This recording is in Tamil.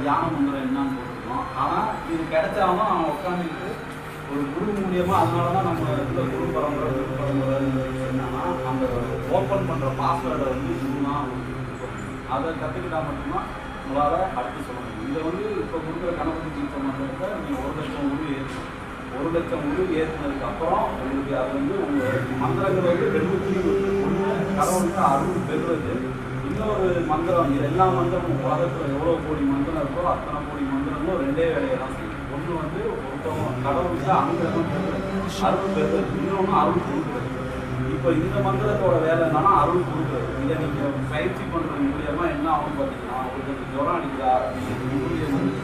தியான மந்திரம் என்னன்னு போட்டுருக்கோம். ஆனால் இது கிடைச்சாலும் அவன் உட்காந்துக்கிட்டு ஒரு குரு மூலியமாக, அதனால தான் நம்ம இதில் குரு பரம்பரை என்னன்னா அந்த ஓப்பன் பண்ணுற பாஸ்வேர்டை வந்து இதுதான் அதை கற்றுக்கிட்டா மட்டும்தான் உங்களால் அடுத்து சொல்ல முடியும். இதை வந்து இப்போ கொடுக்குற கணபதி தீர்த்த மந்திரத்தை நீங்கள் 1 லட்சம் உரு ஏற்றணும். 1 லட்சம் உரு ஏற்றினதுக்கப்புறம் உங்களுக்கு அது வந்து உங்கள் மந்திரங்கள் வந்து 2 பிரிவு. ஒன்று கடவுளுக்கு அருள் பெறுவது, இன்னொரு மந்திரம். இது எல்லா மந்திரமும் உலகத்தில் எவ்வளோ கோடி மந்திரம் இருக்கோ அத்தனை கோடி மந்திரங்களும் 2 வேலையை தான் செய்யும். ஒன்று வந்து ஒருத்தவங்க கடவுளுக்கு அனுகிரகம் அருள் பெறுவது, இன்னொன்று அருள் கொடுக்குறது. இப்போ இந்த மந்திரத்தோட வேலை என்னன்னா அருள் கொடுக்குறது. இதை நீங்கள் பயிற்சி பண்ணுறது மூலியமாக என்ன ஆகும் பார்த்தீங்கன்னா, உங்களுக்கு ஜுரம் அடிக்கிறா, நீங்கள் மூலியம் வந்து